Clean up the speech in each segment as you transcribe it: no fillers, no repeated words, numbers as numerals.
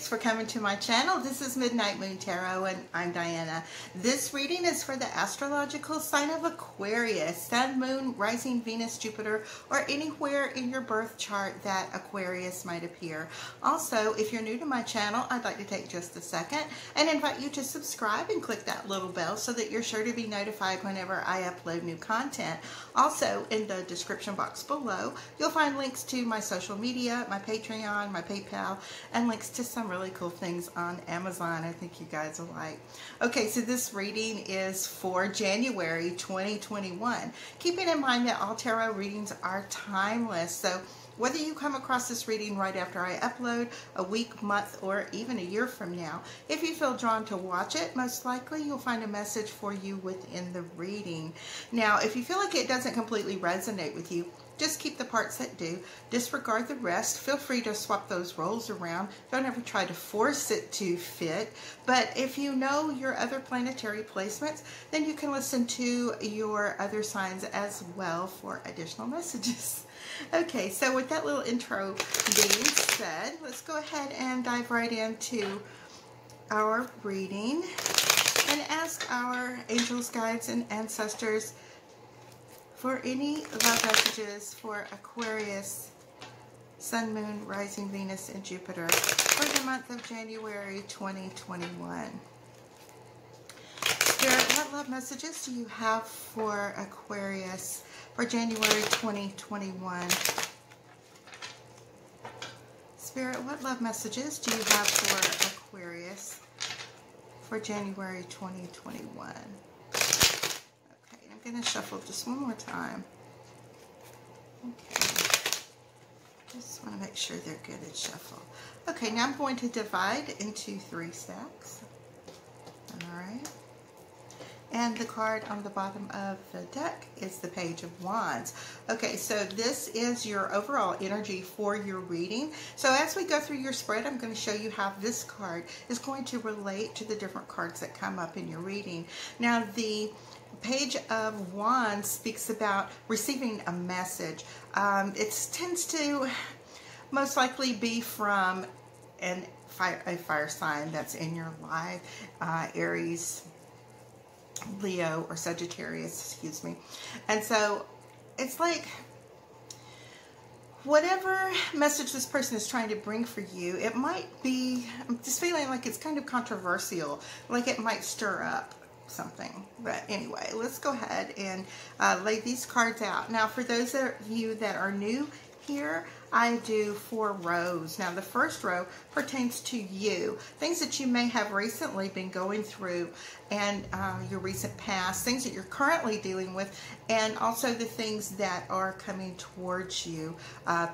for coming to my channel. This is Midnight Moon Tarot and I'm Diana. This reading is for the astrological sign of Aquarius, Sun, Moon, Rising, Venus, Jupiter, or anywhere in your birth chart that Aquarius might appear. Also, if you're new to my channel, I'd like to take just a second and invite you to subscribe and click that little bell so that you're sure to be notified whenever I upload new content. Also, in the description box below, you'll find links to my social media, my Patreon, my PayPal, and links to some really cool things on Amazon I think you guys will like. Okay, so this reading is for January 2021. Keeping in mind that all tarot readings are timeless, so whether you come across this reading right after I upload, a week, month, or even a year from now, if you feel drawn to watch it, most likely you'll find a message for you within the reading. Now, if you feel like it doesn't completely resonate with you, just keep the parts that do. Disregard the rest. Feel free to swap those roles around. Don't ever try to force it to fit. But if you know your other planetary placements, then you can listen to your other signs as well for additional messages. Okay, so with that little intro being said, let's go ahead and dive right into our reading and ask our angels, guides, and ancestors for any love messages for Aquarius, Sun, Moon, Rising, Venus, and Jupiter for the month of January 2021. Spirit, what love messages do you have for Aquarius for January 2021? Spirit, what love messages do you have for Aquarius for January 2021? I'm going to shuffle just one more time. Okay. Just want to make sure they're good at shuffle. Okay, now I'm going to divide into 3 stacks. Alright. And the card on the bottom of the deck is the Page of Wands. Okay, so this is your overall energy for your reading. So as we go through your spread, I'm going to show you how this card is going to relate to the different cards that come up in your reading. Now, the Page of Wands speaks about receiving a message. It tends to most likely be from a fire sign that's in your life, Aries, Leo, or Sagittarius, excuse me. And so it's like whatever message this person is trying to bring for you, it might be, I'm just feeling like it's kind of controversial, like it might stir up something. But anyway, let's go ahead and lay these cards out. Now, for those of you that are new here, I do 4 rows. Now, the first row pertains to you, things that you may have recently been going through and your recent past, things that you're currently dealing with, and also the things that are coming towards you,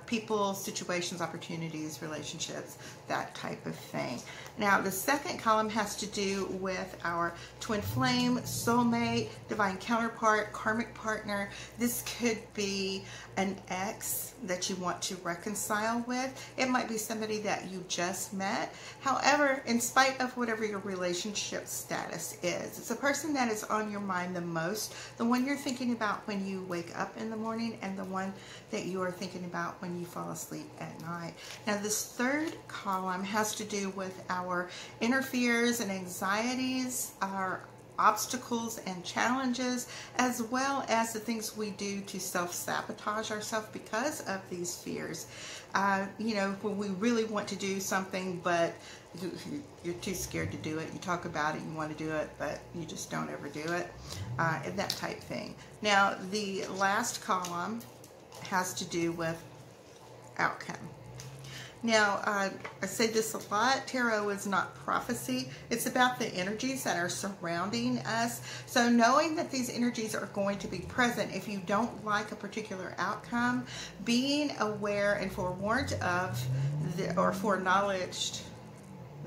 people, situations, opportunities, relationships, that type of thing. Now, the second column has to do with our twin flame, soulmate, divine counterpart, karmic partner. This could be an ex that you want to reconcile with. It might be somebody that you just met. However, in spite of whatever your relationship status is, it's a person that is on your mind the most, the one you're thinking about when you wake up in the morning, and the one that you are thinking about when you fall asleep at night. Now, this third column has to do with our inner fears and anxieties, our obstacles and challenges, as well as the things we do to self-sabotage ourselves because of these fears. You know, when we really want to do something, but you're too scared to do it. You talk about it, you want to do it, but you just don't ever do it. And that type thing. Now, the last column has to do with outcome. Now, I say this a lot, tarot is not prophecy. It's about the energies that are surrounding us. So knowing that these energies are going to be present, if you don't like a particular outcome, being aware and forewarned of, or foreknowledged,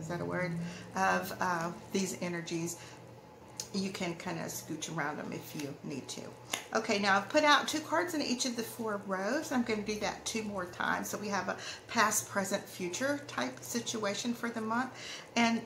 is that a word, of these energies, you can kind of scooch around them if you need to. Okay, now I've put out 2 cards in each of the 4 rows. I'm going to do that 2 more times. So we have a past, present, future type situation for the month. And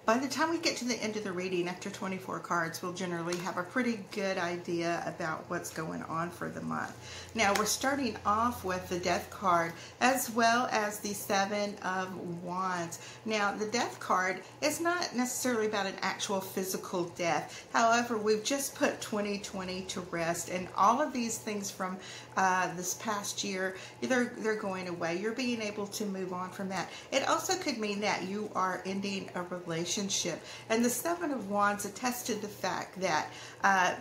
by the time we get to the end of the reading, after 24 cards, we'll generally have a pretty good idea about what's going on for the month. Now, we're starting off with the Death card as well as the Seven of Wands. Now, the Death card is not necessarily about an actual physical death. However, we've just put 2020 to rest, and all of these things from this past year, they're going away. You're being able to move on from that. It also could mean that you are ending a relationship. And the Seven of Wands attests to the fact that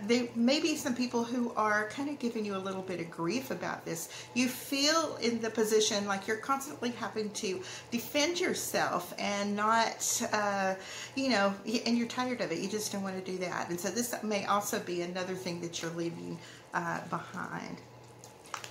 there may be some people who are kind of giving you a little bit of grief about this. You feel in the position like you're constantly having to defend yourself and not, you know, and you're tired of it. You just don't want to do that. And so this may also be another thing that you're leaving behind.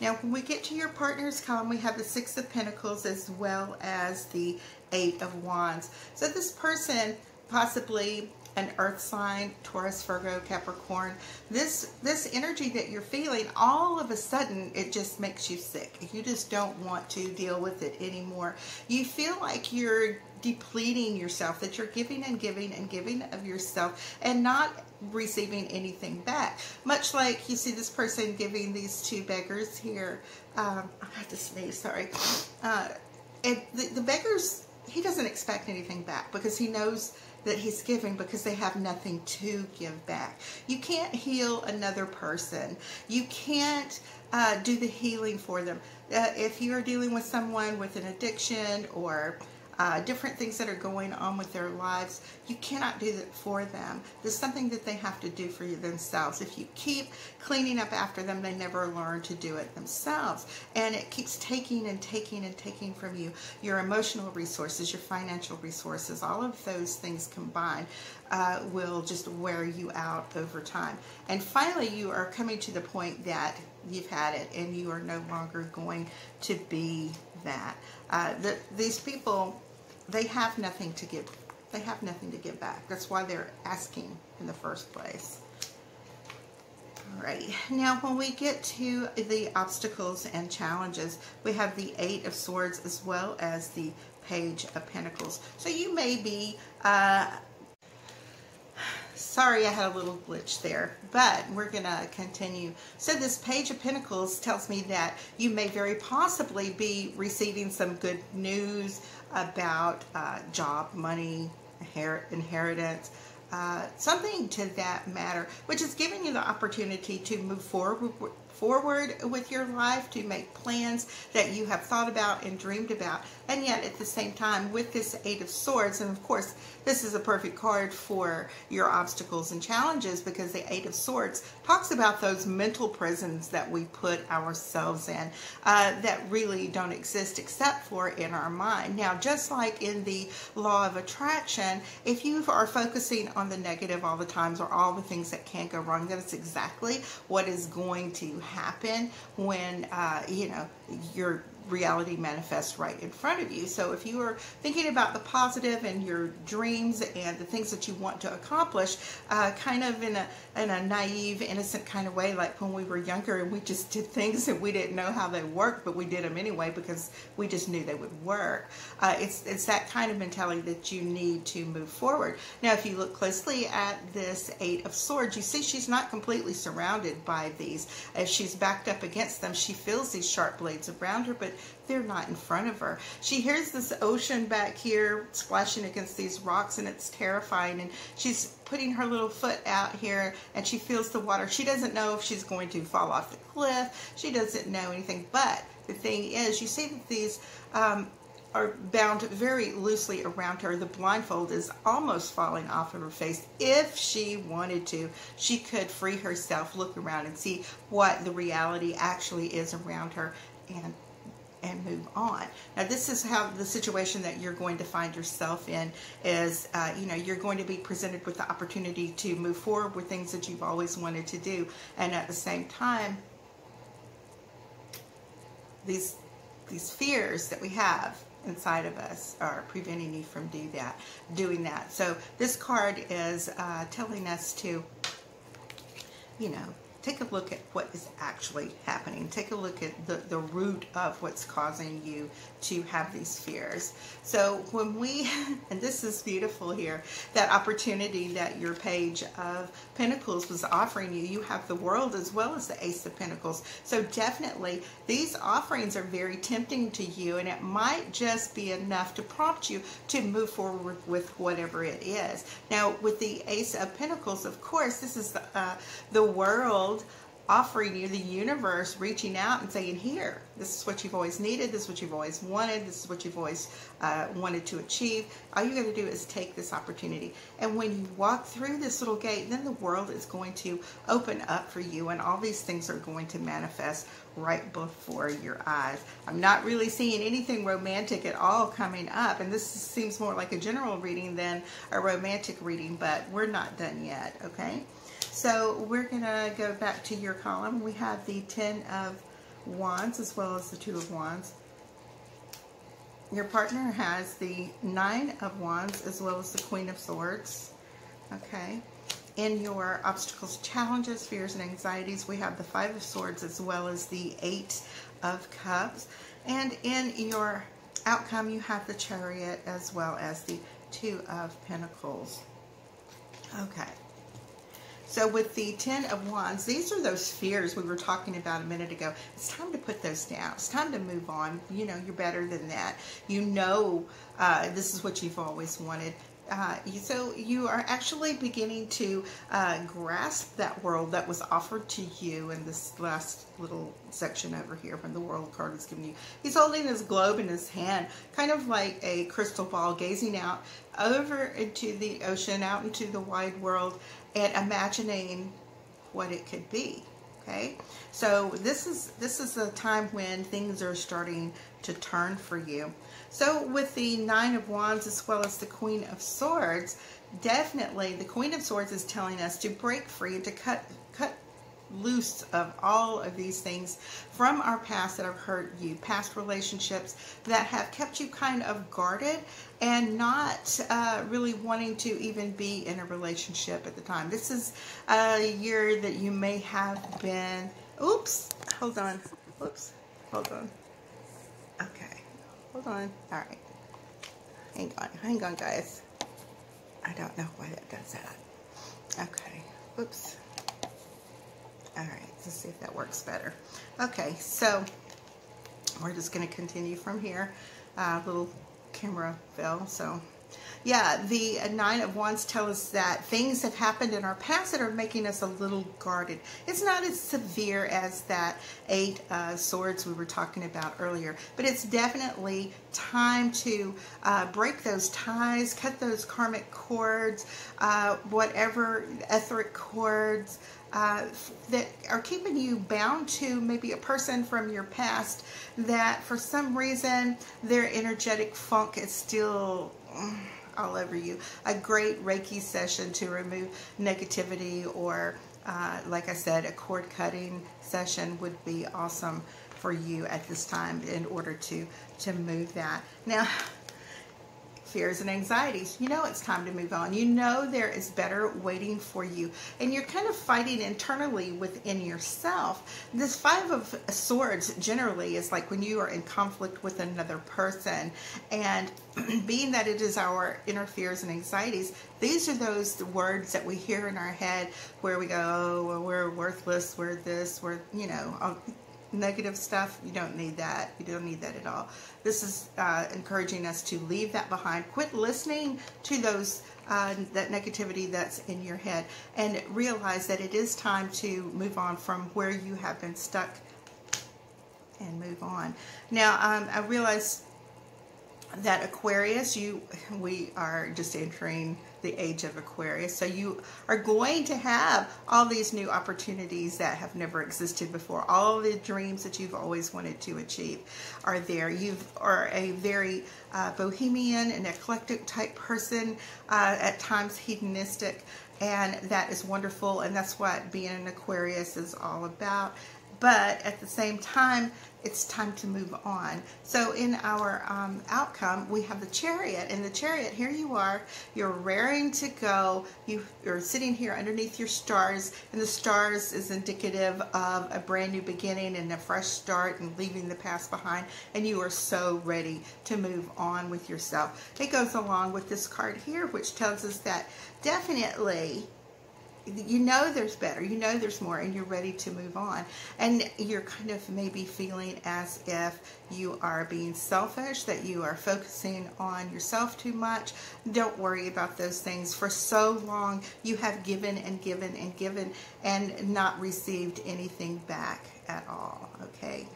Now, when we get to your partner's column, we have the Six of Pentacles as well as the Eight of Wands. So this person, possibly an earth sign, Taurus, Virgo, Capricorn, this energy that you're feeling, all of a sudden, it just makes you sick. You just don't want to deal with it anymore. You feel like you're depleting yourself, that you're giving and giving and giving of yourself and not receiving anything back. Much like you see this person giving these two beggars here. I have to sneeze, sorry. And the beggars, he doesn't expect anything back because he knows that he's giving because they have nothing to give back. You can't heal another person. You can't do the healing for them. If you're dealing with someone with an addiction or different things that are going on with their lives, you cannot do that for them. There's something that they have to do for themselves. If you keep cleaning up after them, they never learn to do it themselves. And it keeps taking and taking and taking from you. Your emotional resources, your financial resources, all of those things combined will just wear you out over time. And finally, you are coming to the point that you've had it and you are no longer going to be that. These people, they have nothing to give. They have nothing to give back. That's why they're asking in the first place. All right. Now, when we get to the obstacles and challenges, we have the Eight of Swords as well as the Page of Pentacles. So you may be... sorry, I had a little glitch there, but we're going to continue. So this Page of Pentacles tells me that you may very possibly be receiving some good news about job, money, inheritance, something to that matter, which is giving you the opportunity to move forward with your life, to make plans that you have thought about and dreamed about. And yet at the same time, with this Eight of Swords, and of course this is a perfect card for your obstacles and challenges, because the Eight of Swords talks about those mental prisons that we put ourselves in that really don't exist except for in our mind. Now, just like in the law of attraction, if you are focusing on the negative all the times or all the things that can't go wrong, that is exactly what is going to happen when you know, your reality manifests right in front of you. So if you are thinking about the positive and your dreams and the things that you want to accomplish, kind of in a naive, innocent kind of way, like when we were younger and we just did things and we didn't know how they worked, but we did them anyway because we just knew they would work. It's that kind of mentality that you need to move forward. Now, if you look closely at this Eight of Swords, you see she's not completely surrounded by these. As she's backed up against them, she feels these sharp blades around her, but they're not in front of her. She hears this ocean back here splashing against these rocks, and it's terrifying, and she's putting her little foot out here and she feels the water. She doesn't know if she's going to fall off the cliff. She doesn't know anything, but the thing is, you see that these are bound very loosely around her. The blindfold is almost falling off of her face. If she wanted to, she could free herself, look around and see what the reality actually is around her, and move on. Now, this is how the situation that you're going to find yourself in is, you know, you're going to be presented with the opportunity to move forward with things that you've always wanted to do. And at the same time, these fears that we have inside of us are preventing you from doing that. So this card is telling us to, you know, take a look at what is actually happening. Take a look at the root of what's causing you to have these fears. So when we, and this is beautiful here, that opportunity that your Page of Pentacles was offering you, you have the World as well as the Ace of Pentacles. So definitely these offerings are very tempting to you, and it might just be enough to prompt you to move forward with whatever it is. Now with the Ace of Pentacles, of course, this is the world offering you, the universe reaching out and saying, here, this is what you've always needed, this is what you've always wanted, this is what you've always wanted to achieve. All you got to do is take this opportunity. And when you walk through this little gate, then the world is going to open up for you, and all these things are going to manifest right before your eyes. I'm not really seeing anything romantic at all coming up, and this seems more like a general reading than a romantic reading, but we're not done yet, okay? So we're going to go back to your column. We have the 10 of Wands as well as the 2 of Wands. Your partner has the 9 of Wands as well as the Queen of Swords. Okay. In your obstacles, challenges, fears, and anxieties, we have the 5 of Swords as well as the 8 of Cups. And in your outcome, you have the Chariot as well as the 2 of Pentacles. Okay. So with the 10 of Wands, these are those fears we were talking about a minute ago. It's time to put those down. It's time to move on. You know, you're better than that. You know this is what you've always wanted. So you are actually beginning to grasp that world that was offered to you in this last little section over here when the World card is giving you. He's holding his globe in his hand, kind of like a crystal ball, gazing out over into the ocean, out into the wide world, and imagining what it could be. Okay, so this is a time when things are starting to turn for you. So with the 9 of Wands as well as the Queen of Swords, definitely the Queen of Swords is telling us to break free and to cut loose of all of these things from our past that have hurt you, past relationships that have kept you kind of guarded and not really wanting to even be in a relationship at the time. This is a year that you may have been, oops, hold on, oops, hold on, okay, hold on, all right, hang on guys, I don't know why that does that, okay, oops. All right, let's see if that works better. Okay, so we're just going to continue from here. Little camera fell, so yeah, the 9 of Wands tell us that things have happened in our past that are making us a little guarded. It's not as severe as that 8 Swords we were talking about earlier, but it's definitely time to break those ties, cut those karmic cords, whatever etheric cords, that are keeping you bound to maybe a person from your past that for some reason their energetic funk is still all over you. A great Reiki session to remove negativity, or like I said, a cord cutting session would be awesome for you at this time in order to move that. Now, fears and anxieties, you know it's time to move on. You know there is better waiting for you, and you're kind of fighting internally within yourself. This 5 of Swords generally is like when you are in conflict with another person, and being that it is our inner fears and anxieties, these are those words that we hear in our head where we go, oh, well, we're worthless, we're this, we're, you know, negative stuff. You don't need that. You don't need that at all. This is encouraging us to leave that behind. Quit listening to those that negativity that's in your head, and realize that it is time to move on from where you have been stuck and move on. Now, I realize that Aquarius, we are just entering the age of Aquarius, so you are going to have all these new opportunities that have never existed before. All the dreams that you've always wanted to achieve are there. You are a very bohemian and eclectic type person, at times hedonistic, and that is wonderful, and that's what being an Aquarius is all about. but at the same time, it's time to move on. So in our outcome, we have the Chariot. And the Chariot, here you are, you're raring to go. You're sitting here underneath your stars, and the stars is indicative of a brand new beginning and a fresh start and leaving the past behind. And you are so ready to move on with yourself. It goes along with this card here, which tells us that definitely you know there's better, you know there's more, and you're ready to move on. And you're kind of maybe feeling as if you are being selfish, that you are focusing on yourself too much. Don't worry about those things. For so long you have given and given and given and not received anything back at all, okay?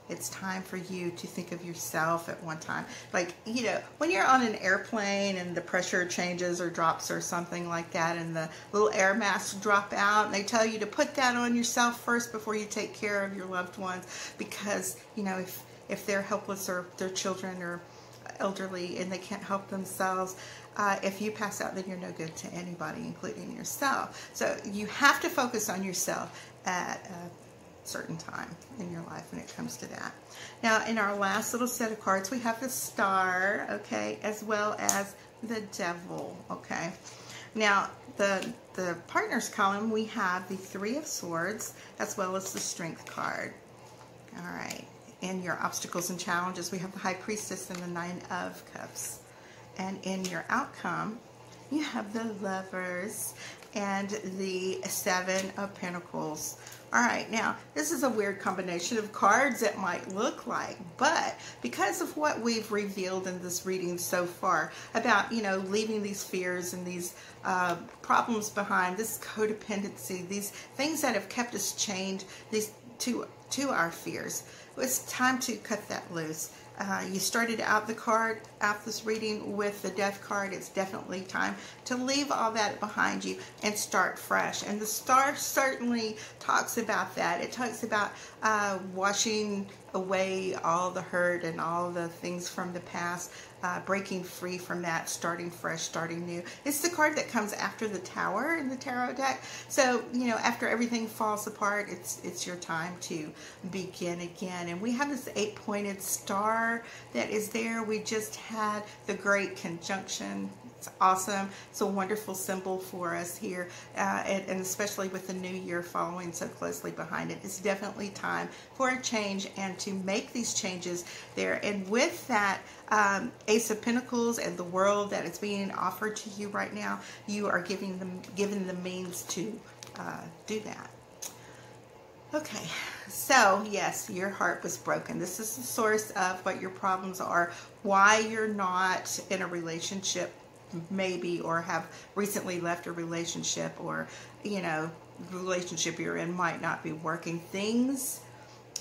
It's time for you to think of yourself at one time. Like, you know, when you're on an airplane and the pressure changes or drops or something like that, and the little air masks drop out, and they tell you to put that on yourself first before you take care of your loved ones, because, you know, if they're helpless or their children are elderly and they can't help themselves, if you pass out, then you're no good to anybody, including yourself. So you have to focus on yourself at certain time in your life when it comes to that. Now, in our last little set of cards, we have the Star, okay, as well as the Devil, okay. Now, the Partners column, we have the Three of Swords as well as the Strength card. All right. In your obstacles and challenges, we have the High Priestess and the Nine of Cups. And in your outcome, you have the Lovers and the Seven of Pentacles. All right, now, this is a weird combination of cards it might look like, but because of what we've revealed in this reading so far about, you know, leaving these fears and these problems behind, this codependency, these things that have kept us chained these to our fears, it's time to cut that loose. You started out this reading with the Death card. It's definitely time to leave all that behind you and start fresh. And the Star certainly talks about that. It talks about washing away all the hurt and all the things from the past, breaking free from that, starting fresh, starting new. It's the card that comes after the Tower in the tarot deck. So, you know, after everything falls apart, it's your time to begin again. And we have this 8-pointed star that is there. We just had the Great Conjunction. It's awesome. It's a wonderful symbol for us here, and especially with the new year following so closely behind it. It's definitely time for a change and to make these changes there. And with that Ace of Pentacles and the world that is being offered to you right now, you are given the means to do that. Okay, so yes, your heart was broken. This is the source of what your problems are, why you're not in a relationship maybe, or have recently left a relationship, or, you know, the relationship you're in might not be working. Things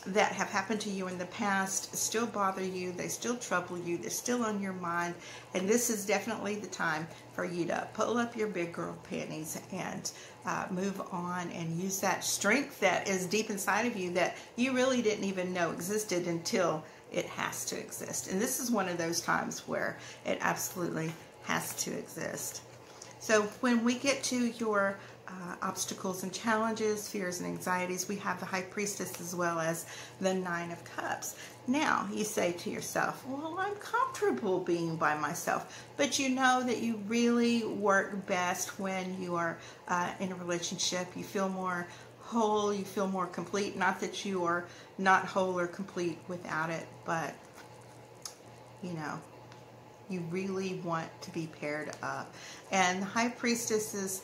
that have happened to you in the past still bother you, they still trouble you, they're still on your mind, and this is definitely the time for you to pull up your big girl panties and move on and use that strength that is deep inside of you that you really didn't even know existed until it has to exist. And this is one of those times where it absolutely has to exist. So when we get to your obstacles and challenges, fears and anxieties, we have the High Priestess as well as the Nine of Cups. Now you say to yourself, well, I'm comfortable being by myself, but you know that you really work best when you are in a relationship. You feel more whole, you feel more complete. Not that you are not whole or complete without it, but you know, you really want to be paired up. And the High Priestess is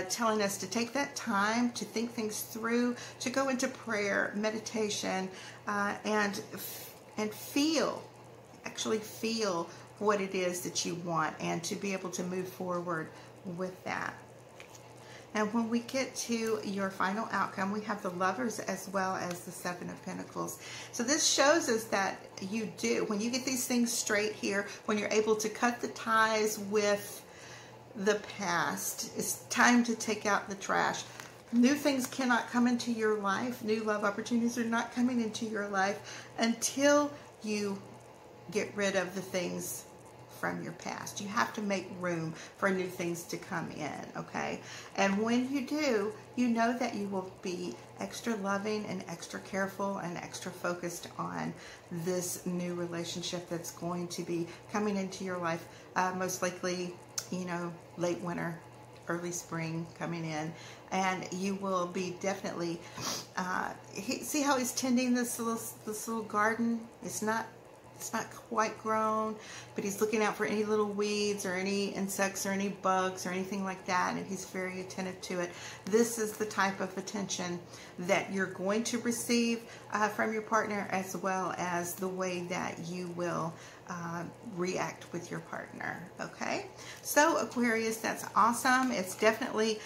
telling us to take that time to think things through, to go into prayer, meditation, and actually feel what it is that you want, and to be able to move forward with that. And when we get to your final outcome, we have the Lovers as well as the Seven of Pentacles. So this shows us that you do, when you get these things straight here, when you're able to cut the ties with the past, it's time to take out the trash. New things cannot come into your life. New love opportunities are not coming into your life until you get rid of the things from your past. You have to make room for new things to come in, okay? And when you do, you know that you will be extra loving and extra careful and extra focused on this new relationship that's going to be coming into your life, most likely, you know, late winter, early spring coming in. And you will be definitely, see how he's tending this little garden? It's not quite grown, but he's looking out for any little weeds or any insects or any bugs or anything like that, and he's very attentive to it. This is the type of attention that you're going to receive from your partner, as well as the way that you will react with your partner, okay? So Aquarius, that's awesome. It's definitely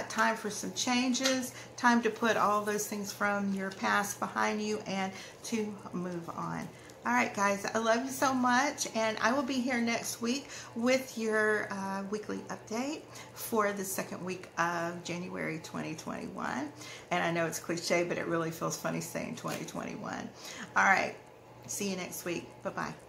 time for some changes, time to put all those things from your past behind you and to move on. All right, guys, I love you so much, and I will be here next week with your weekly update for the second week of January 2021. And I know it's cliche, but it really feels funny saying 2021. All right, see you next week. Bye-bye.